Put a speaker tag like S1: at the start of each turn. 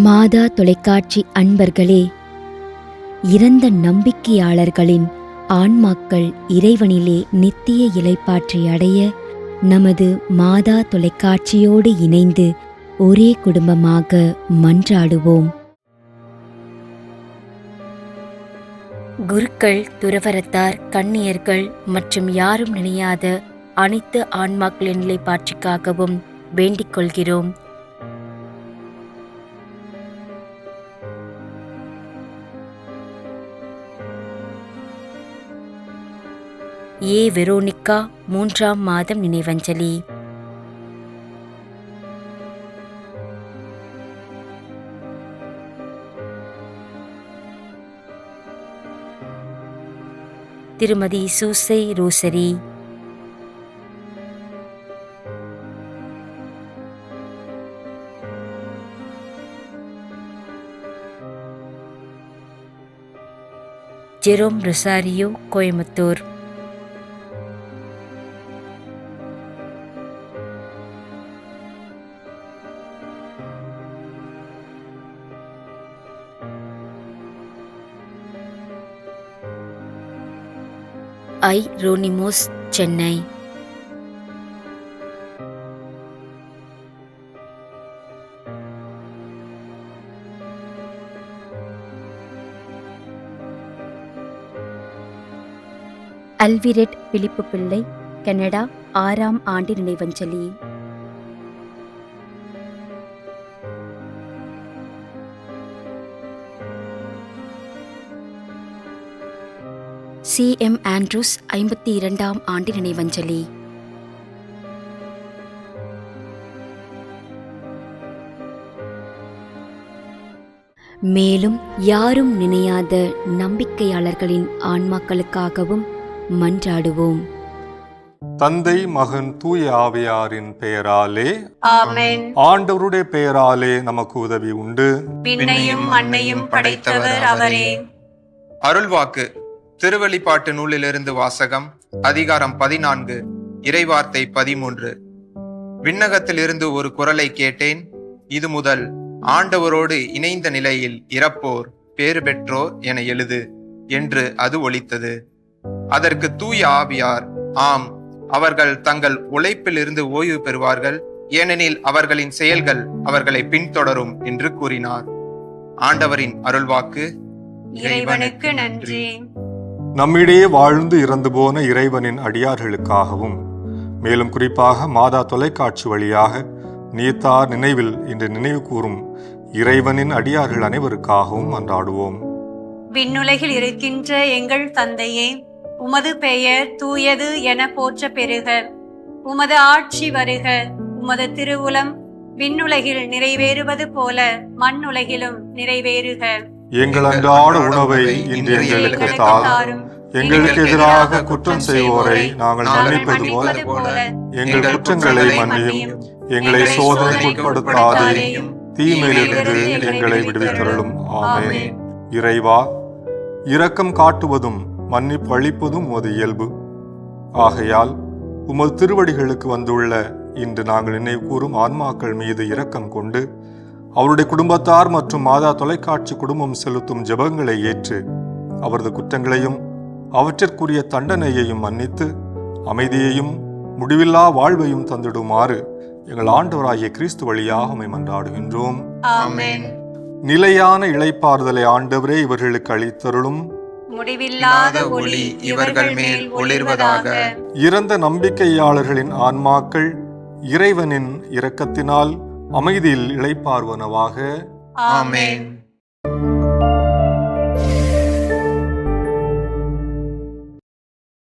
S1: மாதா தொலைக்காட்சி அன்பர்களே, இறந்த நம்பிக்கையாளர்களின் ஆன்மாக்கள் இறைவனிலே நித்திய இளைப்பாற்றி அடைய நமது மாதா தொலைக்காட்சியோடு இணைந்து ஒரே குடும்பமாக மன்றாடுவோம். குருக்கள், துறவரத்தார், கன்னியர்கள் மற்றும் யாரும் நினையாத அனைத்து ஆன்மாக்களின் நிலைப்பாற்றிக்காகவும் வேண்டிக் கொள்கிறோம். ஏ வெரோனிகா 3ஆம் மாதம் நினைவஞ்சலி. திருமதி சூசை ரோசரி. ஜெரோம் ரொசாரியோ, கோயம்புத்தூர். ஐ ரோனிமோஸ், சென்னை. அல்விரெட் பிலிப்பு பிள்ளை, கனடா, 6ஆம் ஆண்டு நினைவஞ்சலி. C.M. ஆண்ட்ரூஸ், 52ஆம் ஆண்டு நினைவஞ்சலி. மேலும் யாரும் நினையாத நம்பிக்கையாளர்களின் ஆன்மாக்களுக்காகவும் மன்றாடுவோம்.
S2: தந்தை, மகன், தூய ஆவியாரின் பெயராலே
S3: ஆமென்.
S2: ஆண்டவருடைய பெயராலே நமக்கு உதவி உண்டு.
S3: விண்ணையும் மண்ணையும் படைத்தவர் அவரே.
S4: அருள்வாக்கு. திருவெளிப்பாட்டு நூலிலிருந்து வாசகம். அதிகாரம் 14, இறைவார்த்தை 13. விண்ணகத்திலிருந்து ஒரு குரலை கேட்டேன். இது முதல் ஆண்டவரோடு இணைந்த நிலையில் இறப்போர் பேறு பெற்றோர் என எழுது என்று அது ஒலித்தது. அதற்கு தூய ஆவியார், ஆம், அவர்கள் தங்கள் உழைப்பில் இருந்து ஓய்வு பெறுவார்கள், ஏனெனில் அவர்களின் செயல்கள் அவர்களை பின்தொடரும் என்று கூறினார். ஆண்டவரின் அருள்வாக்கு.
S3: இறைவனுக்கு நன்றி.
S2: நம்மிடையே வாழ்ந்து இறந்து போன இறைவனின் அடியார்களுக்காகவும், மேலும் குறிப்பாக மாதா தொலைக்காட்சி வழியாக நீத்தார் நினைவில் இன்று நினைவு கூறும் இறைவனின் அடியார்கள் அனைவருக்காகவும் மன்றாடுவோம்.
S3: விண்ணுலகில் இருக்கின்ற எங்கள் தந்தையே, உமது பெயர் தூயது என போற்ற பெறுக. உமது ஆட்சி வருக. உமது திருவுளம் விண்ணுலகில் நிறைவேறுவது போல மண்ணுலகிலும் நிறைவேறுக.
S2: எங்கள் அன்றாட உணவை இன்று எங்களுக்கு தாரும். எங்களுக்கு எதிராக குற்றம் செய்வோரை நாங்கள் மன்னிப்பது போல எங்கள் குற்றங்களை மன்னியும். எங்களை சோதனைக்குட்படுத்தாதேயும், தீமையிலிருந்து எங்களை விடுவித்தருளும். ஆமென். இறைவா, இரக்கம் காட்டுவதும் மன்னிப்பு அளிப்பதும் உமது இயல்பு. ஆகையால் உமது திருவடிகளுக்கு வந்துள்ள இன்று நாங்கள் நினைவு கூறும் ஆன்மாக்கள் மீது இரக்கம் கொண்டு அவருடைய குடும்பத்தார் மற்றும் மாதா தொலைக்காட்சி குடும்பம் செலுத்தும் ஜெபங்களை ஏற்று அவரது குற்றங்களையும் அவற்றிற்குரிய தண்டனையையும் மன்னித்து அமைதியையும் முடிவில்லா வாழ்வையும் தந்திடுமாறு எங்கள் ஆண்டவராகிய கிறிஸ்து வழியாக உம்மை மன்றாடுகின்றோம்.
S3: ஆமென்.
S2: நிலையான இளைப்பாறுதலை ஆண்டவரே இவர்களுக்கு அளித்தருளும்.
S3: முடிவில்லாத ஒளி இவர்கள் மேல் ஒளிர்வதாக.
S2: இறந்த நம்பிக்கையாளர்களின் ஆன்மாக்கள் இறைவனின் இரக்கத்தினால் அமைதியில் இளைப்பாறுவனவாக.
S3: ஆமென்.